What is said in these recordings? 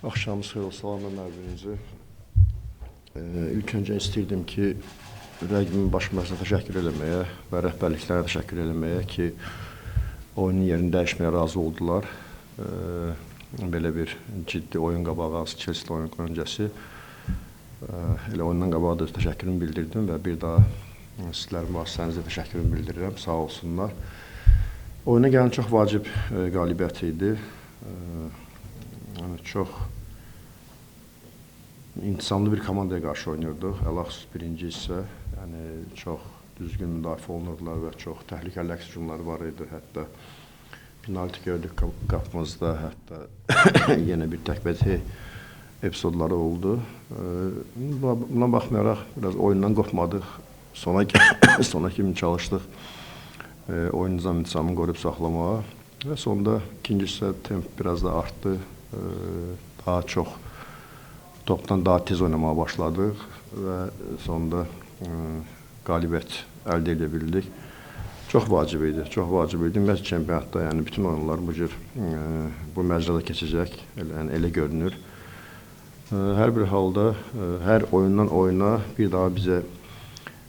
Axşamınız xeyir olsun, salamlar hər birinizə. İlk öncə istəyirdim ki, rəqibimin baş məşqçisinə təşəkkür eləməyə və rəhbərliklərə təşəkkür eləməyə ki, oyunun yerini dəyişməyə razı oldular. Belə bir ciddi oyun qabağı, Chelsea oyun öncəsi. Elə oyundan qabağı da təşəkkürümü bildirdim və bir daha sizlərin vasitənizlə təşəkkürümü bildirirəm, sağ olsunlar. Oyuna gələn çox vacib qalibiyyət idi. Çox intizamlı bir komandaya qarşı oynuyorduk. Əl-Axsus birinci hissə, yəni çox düzgün müdafiə olunurdular və çox təhlükəli əks hücumları var idi. Hətta penalti gördük qapımızda, hətta yenə bir təkbətli epizodları oldu. Buna baxmayaraq biraz oyundan qopmadıq. Sona kimi çalışdıq oyun intizamını qoruyub saxlamağa və sonda ikinci hissə temp biraz da artdı. Daha çox topdan daha tez oynamağa başladıq və sonunda qalibiyyət əldə edə bildik. Çox vacib idi, çox vacib idi. Ümumiyyətlə çempionatda, yəni bütün oyunlar bu məcrada keçəcək, elə görünür. Hər bir halda, hər oyundan oyuna bir daha bizə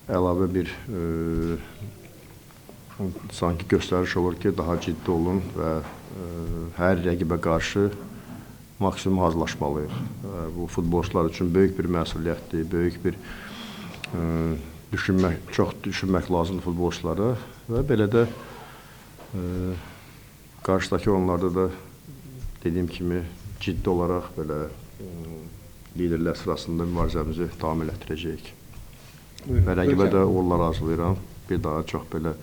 əlavə bir sanki göstəriş olur ki, daha ciddi olun və hər rəqibə qarşı maksimum hazırlaşmalıyıq. Bu futbolçular üçün böyük bir məsuliyyətdir, böyük bir çox düşünmək lazımdır futbolçulara və belə də qarşıdakı oyunlarda da dediyim kimi ciddi olaraq belə liderlər sırasında mübarizəmizi davam elətdirəcəyik. Və rəqibə də uğurlar arzulayıram. Bir daha çox belə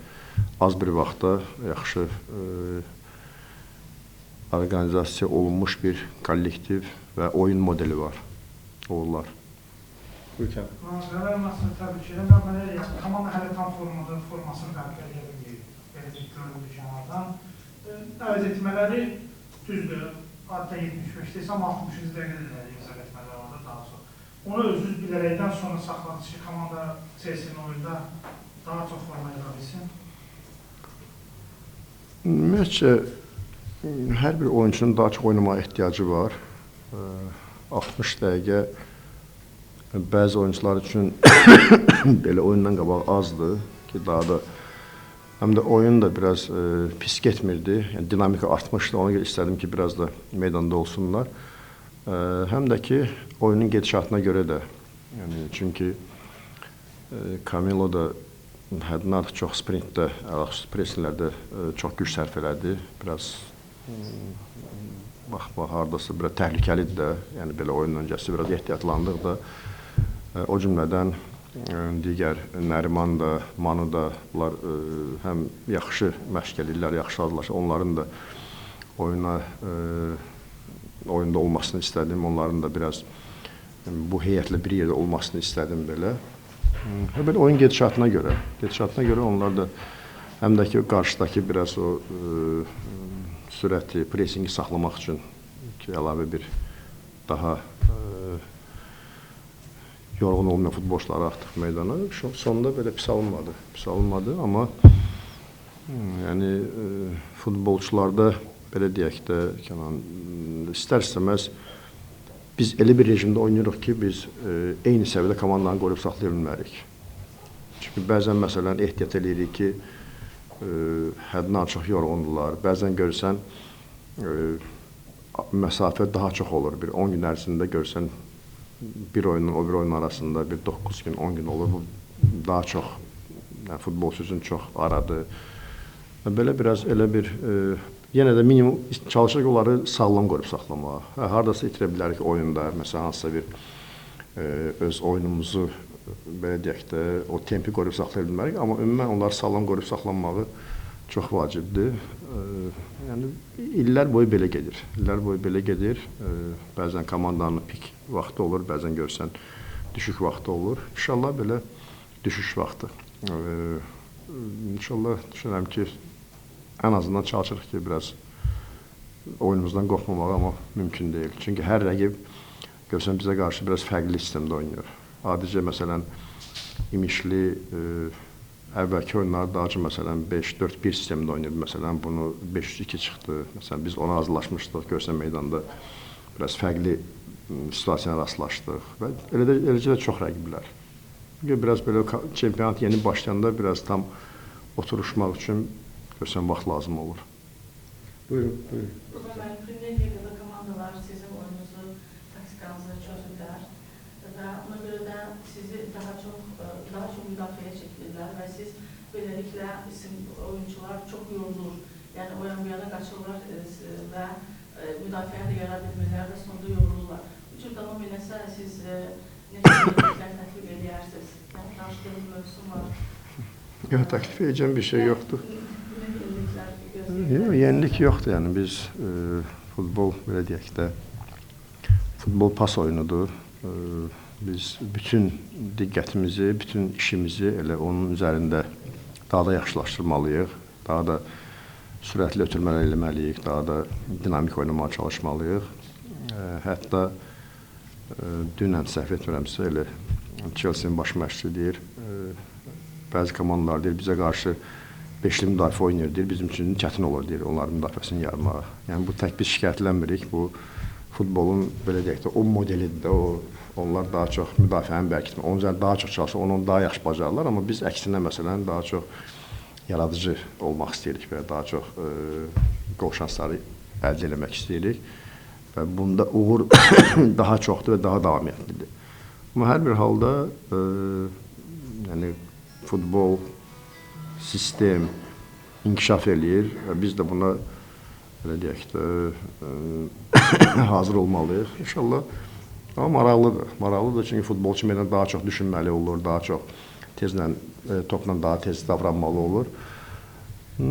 az bir vaxtda yaxşı orqanizasiya olunmuş bir kollektiv və oyun modeli var. Uğurlar. Buyurun. Mənim aslında təbii ki, komanda hələ tam formada, formasını tərk edə bilməyib. Belə bir görüntü kənardan. Əvəz etmələri düzdür. Hatta 75-də isə 60-cı dəqiqədə əvəz etmələri oldu daha sonra. Onu özünüz bilərəkdən sonra saxladınız ki, komanda Chelsea-nin oyunda daha çox formaya qabilsin. Ümumiyyətcə, hər bir oyuncunun daha çox oynamağa ehtiyacı var. 60 dəqiqə bəzi oyuncular üçün belə oyundan qabaq azdır ki, daha da həm də oyun da biraz pis getmirdi. Yəni dinamika artmışdı. Ona görə istədim ki, biraz da meydanda olsunlar. Həm də ki, oyunun gedişatına görə də. Yəni çünki Camilo da həddindən artıq çox sprintdə, pressinlərdə çox güc sərf elədi. Biraz hardasa biraz təhlükəlidir də, yəni belə oyun öncəsi biraz ehtiyatlandıq da. O cümlədən digər Nəriman da, Manu da, bunlar həm yaxşı məşq edirlər, yaxşı hazırlaşır. Onların da oyunda olmasını istədim, onların da biraz bu heyətlə bir yerdə olmasını istədim belə. Belə oyun gedişatına görə onlar da həm də ki, qarşıdakı biraz o sürəti, pressingi saxlamaq üçün ki, əlavə bir daha yorğun olmayan futbolçuları atdıq meydana. Sonunda belə pis alınmadı, amma yəni futbolçularda belə deyək də, istər-istəməz biz elə bir rejimdə oynayırıq ki, biz eyni səviyyədə komandanı qoruyub saxlaya bilmərik. Çünki bəzən məsələn ehtiyat edirik ki, həddindən çox yorğundular. Bəzən görsən, məsafə daha çox olur. Bir 10 gün ərzində görsən, bir oyunun o bir oyun arasında bir 9 gün, 10 gün olur. Bu daha çox, yəni futbolçu üçün çox aradır. Belə biraz elə bir, yenə də minimum çalışırıq onları sağlam qoruyub saxlamağa. Haradasa itirə bilərik oyunda, məsələn, hansısa bir öz oyunumuzu, belə deyək də, o tempi qoruyub saxlaya bilmərik, amma ümumən onları sağlam qoruyub saxlanmağı çox vacibdir. Yəni, illər boyu belə gedir. Bəzən komandanın pik vaxtı olur, bəzən görsən düşük vaxtı olur. İnşallah belə düşüş vaxtı. İnşallah düşünürəm ki, ən azından çalışırıq ki, biraz oyunumuzdan qorxmamağı, amma mümkün deyil. Çünki hər rəqib görsən bizə qarşı biraz fərqli sistemdə oynayır. Adicə, məsələn, imişli əvvəlki oyunları daha çox, məsələn, 5-4-1 sistemində oynayırdı. Məsələn, bunu 5-3-2 çıxdı. Məsələn, biz ona hazırlaşmışdıq, görsən meydanda biraz fərqli situasiyaya rastlaşdıq və eləcə də çox rəqiblər. Biraz belə çempionat yeni başlayanda biraz tam oturuşmaq üçün görsən vaxt lazım olur. Buyurun. Premier Ligada komandalar sizin oyununuzu, taktikanızı çözürlər və ona görə də sizi daha çox müdafiəyə çəkirlər və siz beləliklə isim oyuncular çox yorulur. Yəni o yan bu yana qaçırlar və müdafiəni də yara bilmirlər və sonunda yorulurlar. Bu cür davam eləsə siz necə yeniliklər təklif edərsiniz? Yəni danışdığınız mövzum var. Yox, təklif edəcəm bir şey yoxdur. Yox, yenilik yoxdur. Yəni biz futbol, belə deyək də, futbol pas oyunudur. Biz bütün diqqətimizi, bütün işimizi elə onun üzərində daha da yaxşılaşdırmalıyıq, daha da sürətli ötürmələr eləməliyik, daha da dinamik oynamağa çalışmalıyıq. Hətta dünən səhv etmirəmsə, elə Chelsea-nin baş məşqçisi deyir, bəzi komandalar deyir, bizə qarşı beşli müdafiə oynayır, deyir, bizim üçün çətin olur, deyir, onların müdafiəsini yarmağa. Yəni, bu tək biz şikayətlənmirik, bu futbolun, belə deyək də, o modelidir də, onlar daha çox müdafiəni bərkitmə, onun üzərində daha çox çalışır, onu daha yaxşı bacarırlar, amma biz əksinə, məsələn, daha çox yaradıcı olmaq istəyirik və daha çox qol şansları əldə eləmək istəyirik və bunda uğur daha çoxdur və daha davamiyyətlidir. Amma hər bir halda yəni, futbol, sistem inkişaf eləyir və biz də buna belə deyək də, hazır olmalıyıq inşallah. Amma maraqlıdır. Maraqlıdır çünki futbolçu məndən daha çox düşünməli olur, daha çox tezlə, topla daha tez davranmalı olur.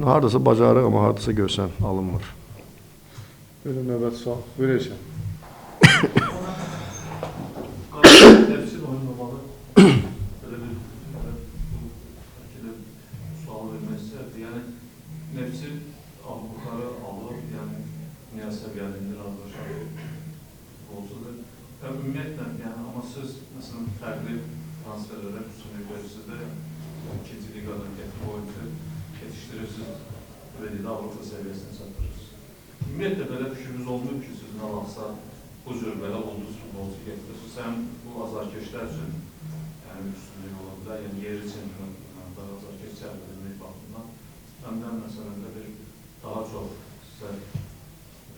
Haradasa bacarıq, amma haradasa görsən alınmır. Buyurun, növbəti sual. Buyur Eşən. Nəfsin oynamalı. Belə bir sual vermək istərdi. Yəni, nəfsin yuxarı alır, yəni dünya səviyyəlində razılaşan futbolcudur. Və ümumiyyətlə, yəni, amma siz, məsələn, fərqli transferlərə üstünlük verirsiniz də, ikinci liqadan gətirib oyuncu yetişdirirsiniz, belə də Avropa səviyyəsini çatdırırsınız. Ümumiyyətlə, belə fikriniz olmuyor ki, siz nə vaxtsa bu cür belə ulduz futbolcu getirirsiniz. Həm bu azarkeşlər üçün üstünlük ola bilər, yəni yeri çempionatlarda azarkeş çərbilmək baxımından, həm də məsələn də bir daha çox sizə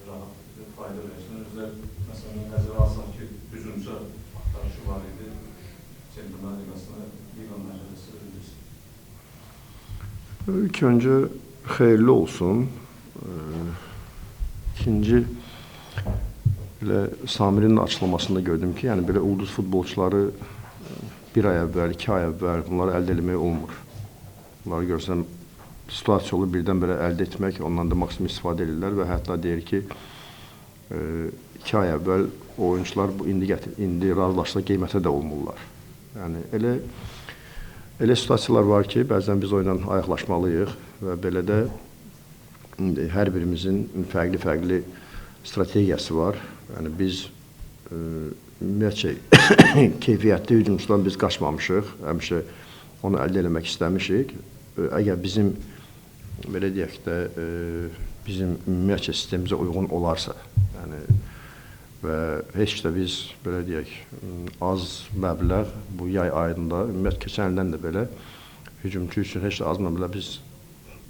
rahat fayda versin. Özlər, məsələn, nəzərə alsaq ki, hücumcu axtarışı var idi, Çempionlar Liqasına liqa mərhələsi verilirsin. İlk öncə xeyirli olsun. İkinci, belə Samir'in açıklamasında gördüm ki, yəni belə ulduz futbolçuları bir ay əvvəl, 2 ay əvvəl bunları əldə etmək olmur. Bunları görsəm, situasiya olur, birdən belə əldə etmək, ondan da maksimum istifadə edirlər və hətta deyir ki, 2 ay əvvəl oyuncular indi razılaşsa qiymətə də olmurlar. Yəni, elə situasiyalar var ki, bəzən biz oyla ayaqlaşmalıyıq və belə də hər birimizin fərqli strategiyası var. Yəni, biz ümumiyyətcə keyfiyyətli hücumçudan biz qaçmamışıq, həmişə onu əldə eləmək istəmişik. Əgər bizim, belə deyək də, bizim ümumiyyətcə sistemimizə uyğun olarsa, yəni, və heç də biz, belə deyək, az məbləğ bu yay ayında, ümumiyyət keçən ildən də belə hücumçu üçün heç də az məbləğ biz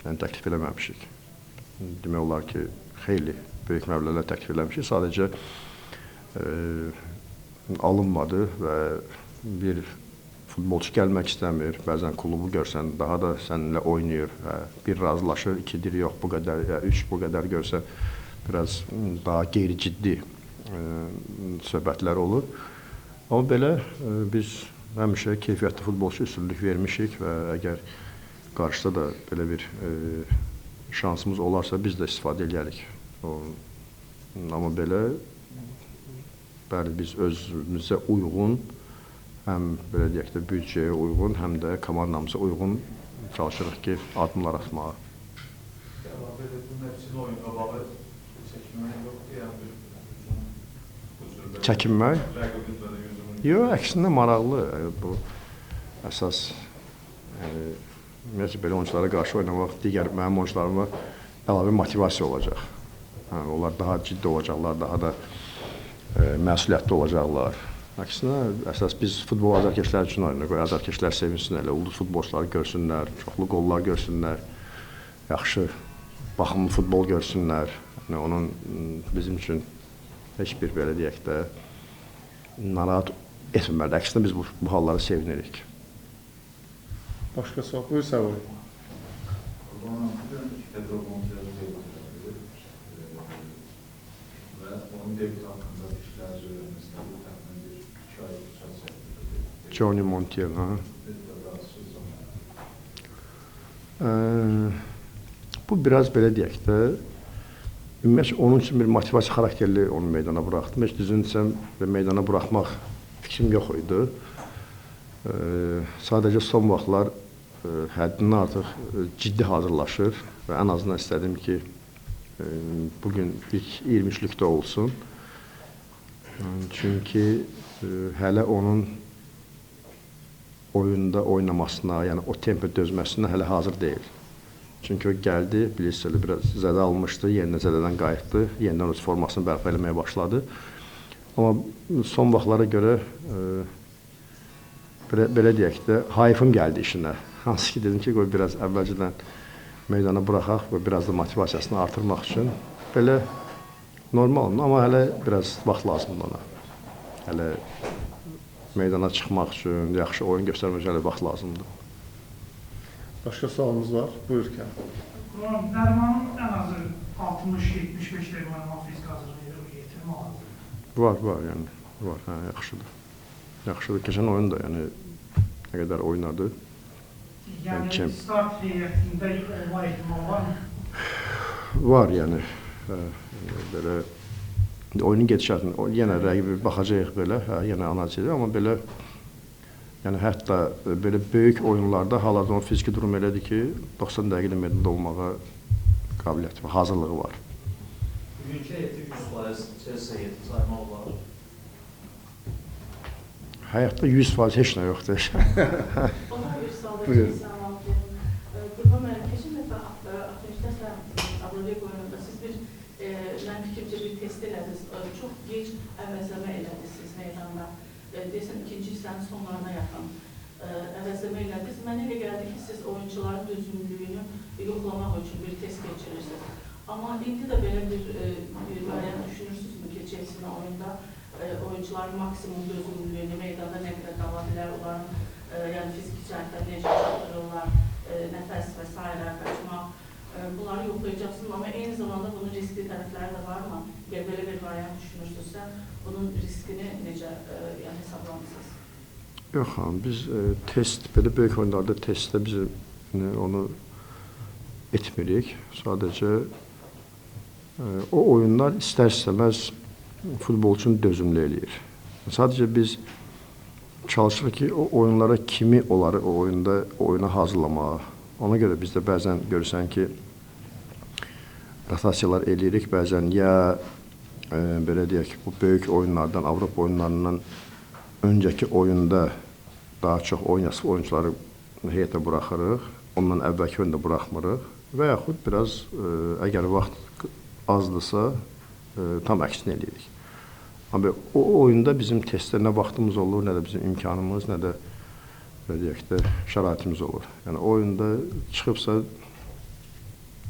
təklif eləməmişik. Demək olar ki, xeyli böyük məbləğlər təklif eləmişik, sadəcə alınmadı və bir futbolçu gəlmək istəmir, bəzən klubu görsən, daha da səninlə oynayır, bir razılaşır, 2 dir yox, bu qədər, 3 bu qədər görsə, biraz daha qeyri-ciddi söhbətlər olur. Amma belə biz həmişə keyfiyyətli futbolçu üstünlük vermişik və əgər qarşıda da belə bir şansımız olarsa biz də istifadə edərik. Amma belə bəli, biz özümüzə uyğun, həm belə deyək də büdcəyə uyğun, həm də komandamıza uyğun çalışırıq ki, adımlar atmağa. Belə bu nəfsin oyununa bağlı çəkinmək yoxdur, yəni çəkinmək? Yox, əksində maraqlı. Bu əsas ümumiyyətlə belə oyunculara qarşı oynamaq digər mənim oyuncularıma əlavə motivasiya olacaq. Onlar daha ciddi olacaqlar, daha da məsuliyyətli olacaqlar. Əksinə, əsas biz futbol azarkeşlər üçün oynayırıq. Azarkeşlər sevinsin, elə ulduz futbolçuları görsünlər, çoxlu qollar görsünlər, yaxşı, baxımlı futbol görsünlər. Yəni, onun bizim üçün heç bir, belə deyək də, narahat etməməli. Əksinə, biz bu halları sevinirik. Başqa sual. Buyur Səvay. Pedro Monteiro və onun debüt haqqında fikirlər söyləməsində bu təxminən bir 2 ay çəkildi. Johnny Montiel, ha? Bu biraz belə deyək də, ümumiyyətlə onun üçün bir motivasiya xarakterli onu meydana buraxdım. Heç düzün desəm meydana buraxmaq fikrim yox idi. Sadəcə son vaxtlar həddindən artıq ciddi hazırlaşır və ən azından istədim ki, bugün ilk 23-lükdə olsun. Çünki hələ onun oyunda oynamasına, yəni o tempo dözməsinə hələ hazır deyil. Çünki o gəldi, bilirsiniz, biraz zədə almışdı, yenidən zədədən qayıtdı, yenidən öz formasını bərpa eləməyə başladı. Amma son vaxtlara görə, belə deyək də, hayfım gəldi işinə. Hansı ki, dedim ki, qoy biraz əvvəlcədən meydana buraxaq və biraz da motivasiyasını artırmaq üçün belə normaldır, amma hələ biraz vaxt lazımdır ona. Hələ meydana çıxmaq üçün, yaxşı oyun göstərmək üçün hələ vaxt lazımdır. Başqa sualımız var. Buyur ki. Dərmanın ən azı 60-75 dəqiqə oynamaq fizik hazırlığı yetirmə lazım. Var, yəni, var, hə, yaxşıdır. Yaxşıdır, keçən oyun da, yəni, nə qədər oynadı. Yəni, start heyətində olma ehtimal var mı? Var, yəni, belə, oyunun gedişatını, yenə rəqibi baxacaq belə, yenə analiz edir, amma belə, yəni, hətta belə böyük oyunlarda hal-hazırda onun fiziki durum elədir ki, 90 dəqiqədə meydanda olmağa qabiliyyəti var, hazırlığı var. Bugünkü heyəti 100% Chelsea heyəti saymaq olar. Həyatda 100% heç nə yoxdur. Ona bir sual verirsən, Qurban müəllim, keçən dəfə 60-da Avroleq oyununda siz bir, mən fikircə bir test elədiniz, çox gec əvəzləmə elədiniz meydanda. Deyəsən, ikinci hissənin sonlarına yaxın əvəzləmə elədiniz. Mənə elə gəldi ki, siz oyuncuların dözümlülüyünü yoxlamaq üçün bir test geçirirsiniz. Amma indi də belə bir variant düşünürsünüzmü ki, Chelsea oyunda oyuncuların maksimum dözümlülüyünü meydanda nə qədər qala bilər, onların yəni fiziki cəhətdən necə çatdırırlar, nəfəs və s. qaçmaq, bunları yoxlayacaqsınız, amma eyni zamanda bunun riskli tərəfləri də var mı? Əgər belə bir variant düşünürsünüzsə, bunun riskini necə hesablamışsınız? Yox, xanım, biz test, belə böyük oyunlarda testdə biz onu etmirik. Sadəcə o oyunlar istər-istəməz futbolçunu dözümlü eləyir. Sadəcə biz çalışırıq ki, o oyunlara kimi onları o oyunda oyuna hazırlamağa. Ona görə biz də bəzən görürsən ki, rotasiyalar eləyirik, bəzən ya belə deyək, bu böyük oyunlardan, Avropa oyunlarından öncəki oyunda daha çox oyuncuları heyətə buraxırıq, ondan əvvəlki oyunda buraxmırıq və yaxud biraz əgər vaxt azdırsa, tam əksini eləyirik. Amma o oyunda bizim testdə nə vaxtımız olur, nə də bizim imkanımız, nə də deyək də şəraitimiz olur. Yəni oyunda çıxıbsa,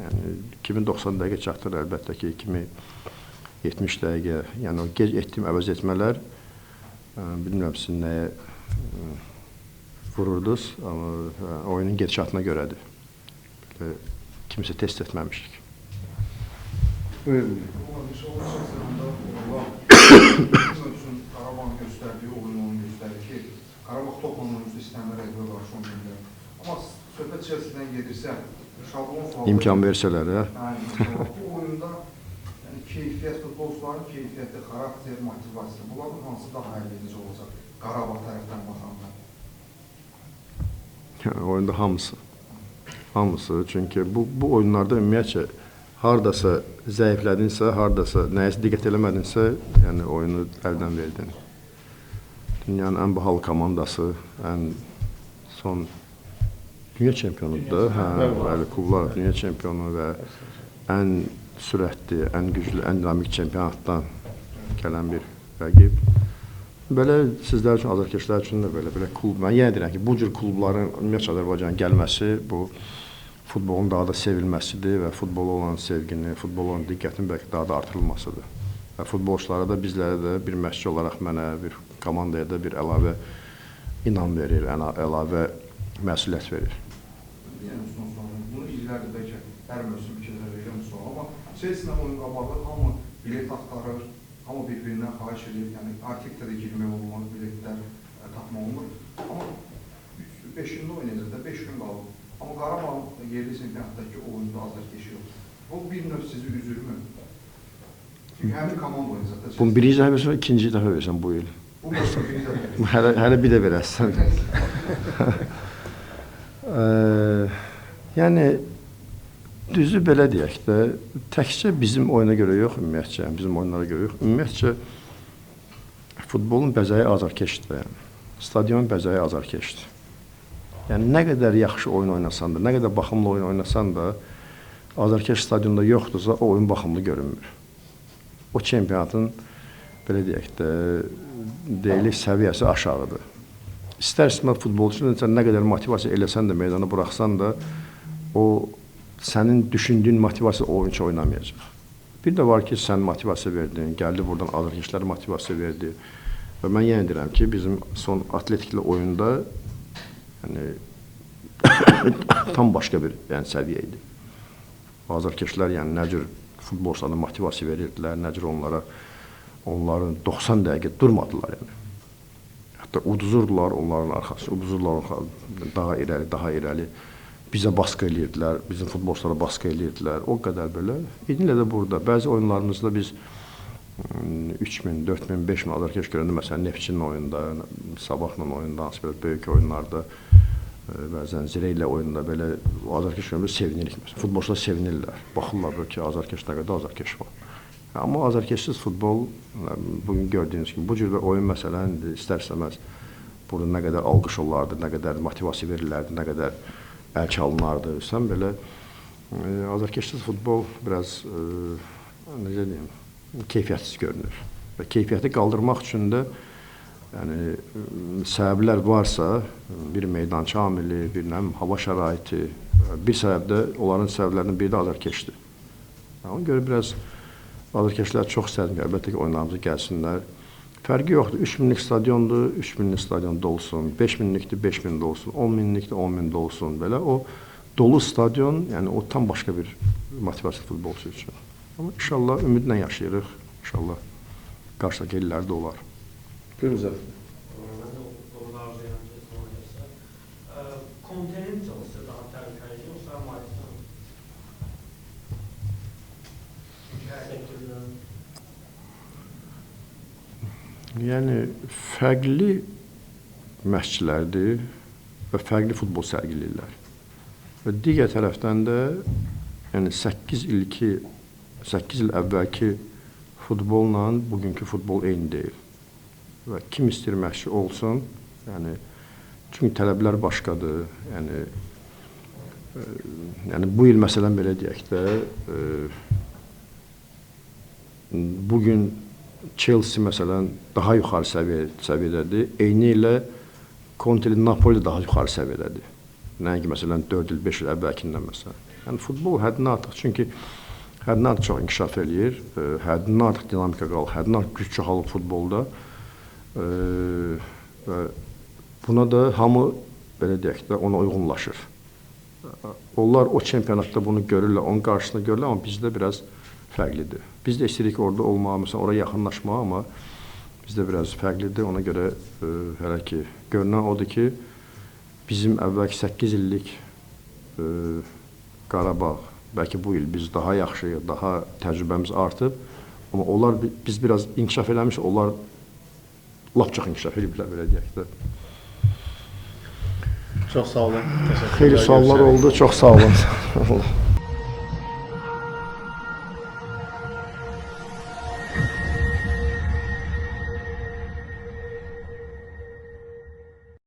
yəni 2090 dəqiqə çatdırır əlbəttə ki, 2070 dəqiqə, yəni o gec etdiyim əvəz etmələr, bilmirəm sizin nəyə vururdunuz, amma oyunun gedişatına görədir. Kimsə test etməmişdik. Buyurun. Qarabağın göstərdiyi oyun onu göstərir ki, Qarabağ topla oyuncusu istənmə rəqibə qarşı oynayır. Amma söhbət Chelsea-dən gedirsə, şablon sualı... İmkan versələr, hə? Bu oyunda keyfiyyət, futbolçuların keyfiyyəti, xarakter, motivasiya, bunların hansı daha əllədici olacaq Qarabağ tərəfdən baxanda? Oyunda hamısı. Hamısı, çünki bu oyunlarda ümumiyyətcə hardasa zəiflədinsə, hardasa nəyəsə diqqət eləmədinsə, yəni oyunu əldən verdin. Dünyanın ən bahalı komandası, ən son dünya çempionudur da, bəli, klublar dünya çempionu və ən sürətli, ən güclü, ən dinamik çempionatdan gələn bir rəqib. Belə sizlər üçün, azərkeşlər üçün də belə klub. Mən yenə deyirəm ki, bu cür klubların ümumiyyətlə Azərbaycana gəlməsi bu futbolun daha da sevilməsidir və futbola olan sevgini, futbola olan diqqətin bəlkə daha da artırılmasıdır. Və futbolçulara da, bizlərə də bir məşqçi olaraq mənə, bir komandaya da bir əlavə inam verir, əlavə məsuliyyət verir. Yəni son sualım, bunu illərdir bəlkə hər mövsüm fikirləşəcəm sual, amma Chelsea-lə oyun qabağı hamı bilet axtarır, hamı bir-birindən xahiş edir, yəni artikdə də girmək olmaz, biletlər tapmaq olmur. Amma 5-də oynayacaq da 5 gün qalıb. Amma Qarabağ yerli çempionatdakı oyunda azarkeşi yox. Bu bir növ sizi üzürmü? Çünki həmin komanda oynayacaq da. Bunu birinci dəfə versən, ikinci dəfə versən bu il. Bu mövsüm birinci dəfə. Hələ bir də verəsən. Yəni, düzü belə deyək də, təkcə bizim oyuna görə yox, ümumiyyətcə, bizim oyunlara görə yox, ümumiyyətcə, futbolun bəzəyi azarkeşdir. Yəni. Stadionun bəzəyi azarkeşdir. Yəni, nə qədər yaxşı oyun oynasan da, nə qədər baxımlı oyun oynasan da, azarkeş stadionda yoxdursa, o oyun baxımlı görünmür. O çempionatın, belə deyək də, deyilik, səviyyəsi aşağıdır. İstər-istəməz futbolçunun nə qədər motivasiya eləsən də, meydana buraxsan da, o sənin düşündüyün motivasiya o oyun üçün oynamayacaq. Bir də var ki, sən motivasiya verdin, gəldi buradan azarkeşlərə motivasiya verdi. Və mən yenə deyirəm ki, bizim son atletiklə oyunda tam başqa bir səviyyə idi. Azarkeşlər nə cür futbolçularına motivasiya verirdilər, nə cür onların 90 dəqiqə durmadılar. Hətta uduzurdular onların arxasını, uduzurdular daha irəli. Bizə baskı eləyirdilər, bizim futbolçulara baskı eləyirdilər, o qədər belə. İdilə də burada, bəzi oyunlarımızda biz 3000, 4000, 5000 azarkeş görəndə, məsələn, Neftçinin oyunda, Sabahla oyunda, hansı belə böyük oyunlarda, bəzən Zirə ilə oyunda belə azarkeş görəndə sevinirik. Futbolçular sevinirlər, baxırlar ki, azarkeş nə qədər azarkeş var. Amma azarkeşsiz futbol, bugün gördüyünüz kimi, bu cür bir oyun məsələn, istər-istəməz burada nə qədər alqış olardı, nə qədər motivasiya verilərdi, nə qədər əl çalınardı. Sən belə azarkeşsiz futbol biraz, necə deyim, keyfiyyətsiz görünür. Və keyfiyyəti qaldırmaq üçün də səbəblər varsa, bir meydan kamili, bir hava şəraiti, bir səbəb də, onların səbəblərinin biri də azarkeşdir. Ona görə biraz azarkeşlər çox istədim ki, əlbəttə ki, oyunlarımıza gəlsinlər. Fərqi yoxdur, 3000-lik stadiondur, 3000-lik stadionda olsun, 5000-likdir, 5000-də olsun, 10.000-likdir, 10.000-də olsun, belə o dolu stadion, yəni o tam başqa bir motivasiya futbolçu üçün. Amma inşallah ümidlə yaşayırıq, inşallah qarşıdakı illərdə olar. Buyurun Zəfər. Mən də orada arzulayam ki, olacaqsa. Kontenin çalışsa daha təhlükəli, yoxsa Mayısdan? Yəni, fərqli məşqçilərdir və fərqli futbol sərgiləyirlər. Və digər tərəfdən də 8 il əvvəlki futbolla bugünkü futbol eyni deyil. Və kim istəyir məşqçi olsun, çünki tələblər başqadır. Yəni, bu il məsələn belə deyək də, bugün Chelsea məsələn daha yuxarı səviyyədədir, eyni ilə Conte-li Napoli daha yuxarı səviyyədədir. Nəinki məsələn 4 il, 5 il əvvəlkindən məsələn. Yəni futbol həddindən artıq, çünki həddindən artıq çox inkişaf eləyir, həddindən artıq dinamika qalır, həddindən artıq güc çoxalıb futbolda. Və buna da hamı, belə deyək də, ona uyğunlaşır. Onlar o çempionatda bunu görürlər, onun qarşısında görürlər, amma bizdə biraz fərqlidir. Biz də istəyirik orada olmağı, məsələn, oraya yaxınlaşmağı, amma bizdə biraz fərqlidir. Ona görə hələ ki, görünən odur ki, bizim əvvəlki 8 illik Qarabağ, bəlkə bu il biz daha yaxşı, daha təcrübəmiz artıb, amma onlar, biz biraz inkişaf eləmiş, onlar lap çox inkişaf ediblər, belə deyək də. Çox sağ olun. Xeyli suallar oldu, çox sağ olun.